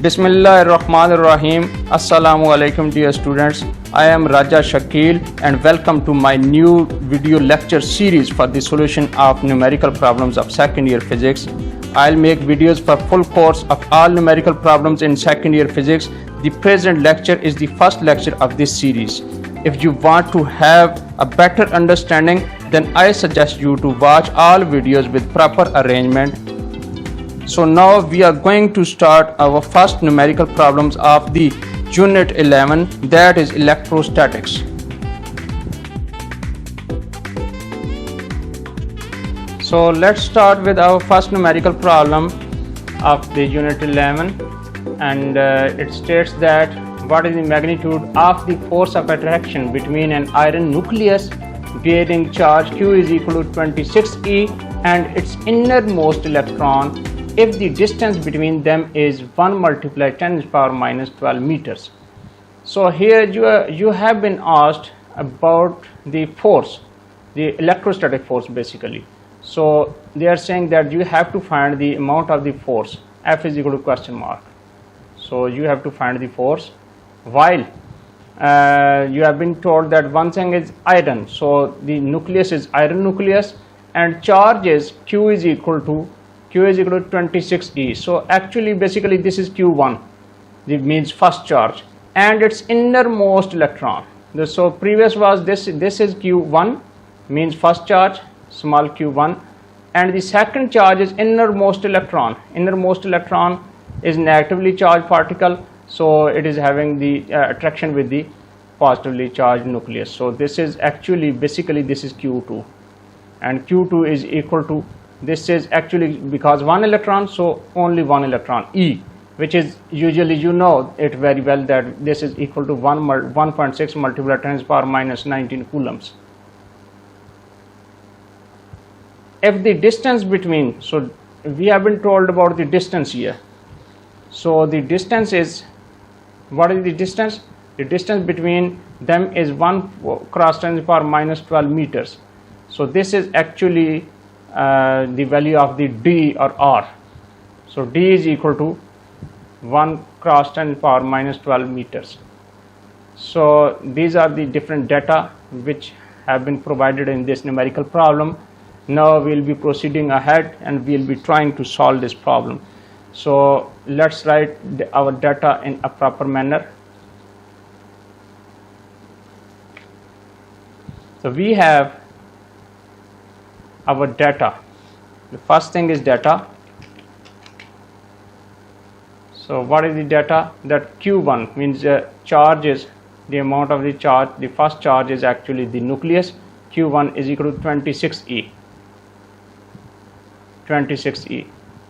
Bismillahirrahmanirrahim. Assalamu alaikum dear students. I am Raja Shakil and welcome to my new video lecture series for the solution of numerical problems of second year physics. I'll make videos for full course of all numerical problems in second year physics. The present lecture is the first lecture of this series. If you want to have a better understanding, then I suggest you to watch all videos with proper arrangement. So now we are going to start our first numerical problems of the unit 11, that is electrostatics. So let's start with our first numerical problem of the unit 11, and it states that what is the magnitude of the force of attraction between an iron nucleus bearing charge Q is equal to 26e and its innermost electron if the distance between them is 1 multiplied 10 to the power minus 12 meters. So here you have been asked about the force, the electrostatic force basically. So they are saying that you have to find the amount of the force, F is equal to question mark. So you have to find the force while you have been told that one thing is iron, so the nucleus is iron nucleus and charge is Q is equal to 26e. So actually basically this is Q1, it means first charge, and its innermost electron. So previous was this is Q1, means first charge, small q1, and the second charge is innermost electron. Innermost electron is negatively charged particle, so it is having the attraction with the positively charged nucleus. So this is actually basically this is Q2, and Q2 is equal to, this is actually because one electron, so only one electron, E, which is usually you know it very well that this is equal to 1.6 multiplied 10 to the power minus 19 coulombs. If the distance between, so we have been told about the distance here. So the distance is, what is the distance? The distance between them is 1 cross 10 to the power minus 12 meters. So this is actually the value of the D or R. So D is equal to 1 cross 10 to the power minus 12 meters. So these are the different data which have been provided in this numerical problem. Now we will be proceeding ahead and we will be trying to solve this problem. So let's write our data in a proper manner. So we have our data. The first thing is data. So what is the data? That Q1 means charge is the amount of the charge, the first charge is actually the nucleus. Q1 is equal to 26e.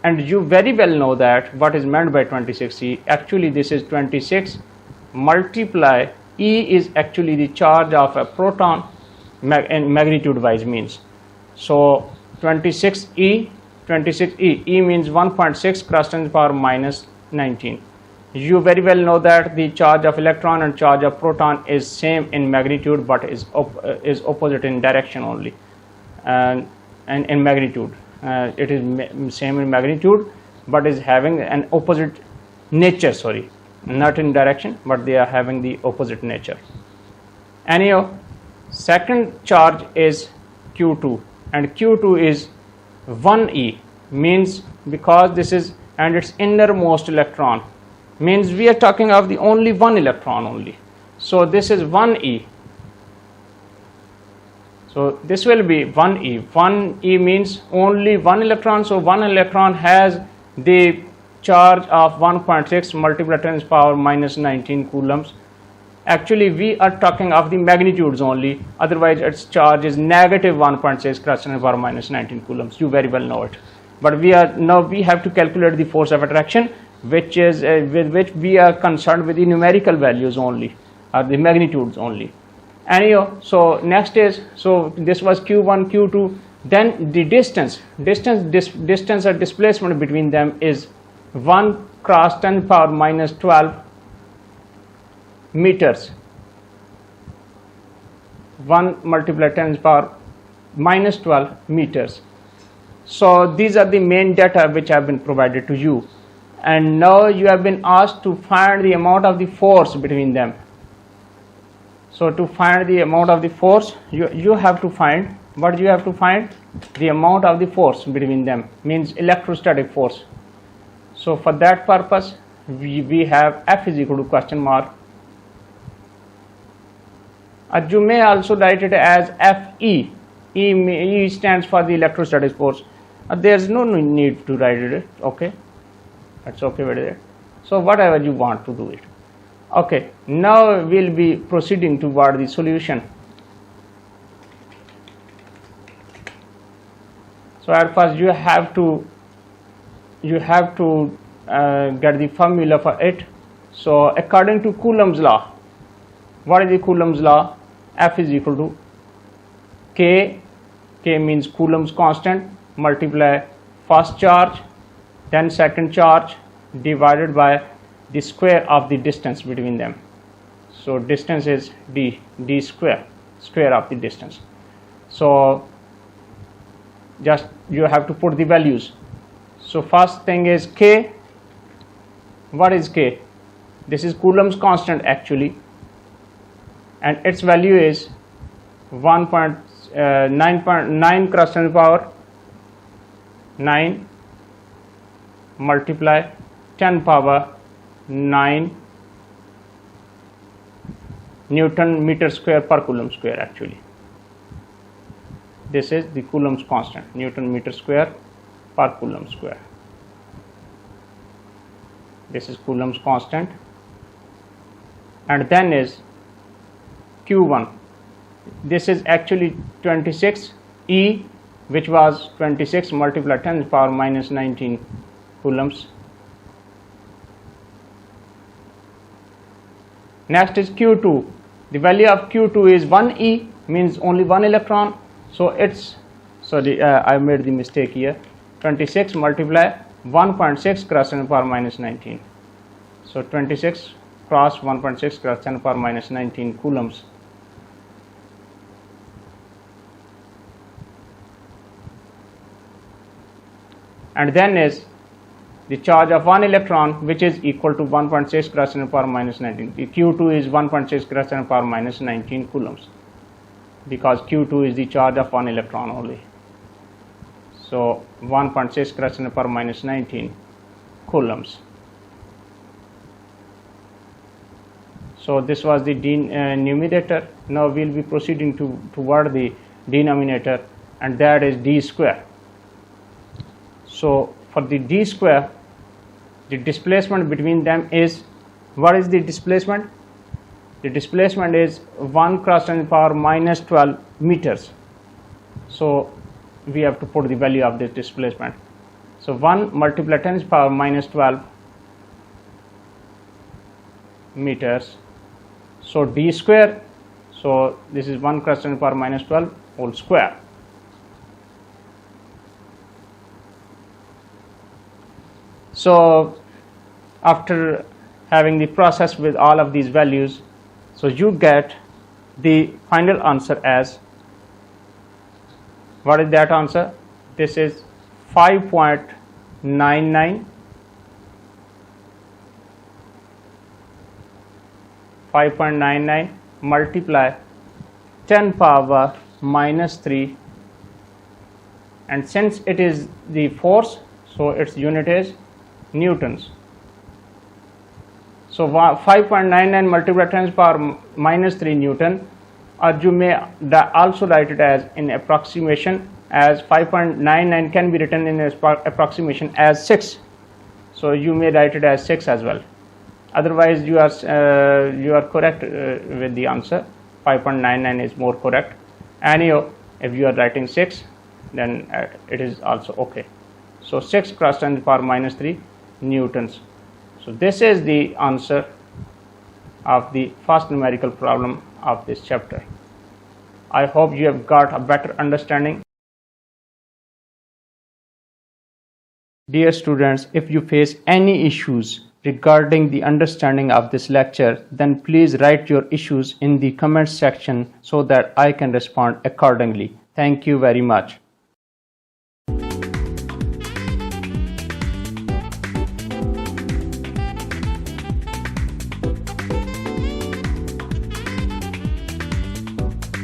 And you very well know that what is meant by 26e. Actually this is 26 multiply E is actually the charge of a proton and magnitude wise means. So 26e means 1.6 cross 10 to the power minus 19. You very well know that the charge of electron and charge of proton is same in magnitude but is opposite in direction only, and in magnitude. It is same in magnitude but is having an opposite nature, sorry, not in direction but they are having the opposite nature. Anyhow, second charge is Q2 and Q2 is 1e, means because this is, and its innermost electron, means we are talking of the only one electron only. So this is 1e. So this will be 1e. 1e means only one electron. So one electron has the charge of 1.6 multiplied 10 to the power minus 19 coulombs. Actually we are talking of the magnitudes only, otherwise its charge is negative 1.6 cross 10 to the power minus 19 coulombs. You very well know it. But we have to calculate the force of attraction, which is with which we are concerned with the numerical values only, or the magnitudes only. Anyhow, so next is, so this was Q1, Q2, then the distance or displacement between them is 1 cross 10 to the power minus 12 meters. 1 multiplied 10 to the power minus 12 meters. So these are the main data which have been provided to you, and now you have been asked to find the amount of the force between them. So to find the amount of the force, you have to find, what you have to find? The amount of the force between them, means electrostatic force. So for that purpose, we have F is equal to question mark. You may also write it as Fe. E stands for the electrostatic force. There is no need to write it. Okay, that's okay with it. So whatever you want to do it. Okay, now we'll be proceeding toward the solution. So at first you have to get the formula for it. So according to Coulomb's law, what is the Coulomb's law? F is equal to K means Coulomb's constant, multiply first charge, then second charge, divided by the square of the distance between them. So distance is d square of the distance. So just you have to put the values. So first thing is K. What is K? This is Coulomb's constant actually, and its value is 1.9 cross 10 power 9 multiply 10 power 9 Newton meter square per Coulomb square actually. This is the Coulomb's constant, Newton meter square per Coulomb square. This is Coulomb's constant, and then is Q1. This is actually 26 E, which was 26 multiplied 10 to the power minus 19 coulombs. Next is Q2. The value of Q2 is 1 E, means only one electron. So it's, sorry, I made the mistake here. 26 multiply 1.6 cross 10 to the power minus 19. So 26 cross 1.6 cross 10 to the power minus 19 coulombs. And then is the charge of one electron, which is equal to 1.6 cross 10 to the power minus 19. The Q2 is 1.6 cross 10 to the power minus 19 coulombs, because Q2 is the charge of one electron only. So 1.6 cross 10 to the power minus 19 coulombs. So this was the numerator. Now we will be proceeding toward the denominator, and that is d square. So for the d square, the displacement between them is, what is the displacement? The displacement is 1 cross 10 to the power minus 12 meters. So we have to put the value of this displacement. So 1 multiplied 10 to the power minus 12 meters. So d square, so this is 1 cross 10 to the power minus 12 whole square. So after having the process with all of these values, so you get the final answer as, what is that answer? This is 5.99 multiply 10 power minus 3, and since it is the force, so its unit is newtons. So 5.99 multiplied 10 to the power minus 3 Newton, or you may also write it as in approximation as 5.99 can be written in approximation as 6. So you may write it as 6 as well. Otherwise you are correct with the answer. 5.99 is more correct. Anyhow, if you are writing 6, then it is also okay. So 6 cross 10 to the power minus 3 newtons. So this is the answer of the first numerical problem of this chapter. I hope you have got a better understanding. Dear students, if you face any issues regarding the understanding of this lecture, then please write your issues in the comment section so that I can respond accordingly. Thank you very much.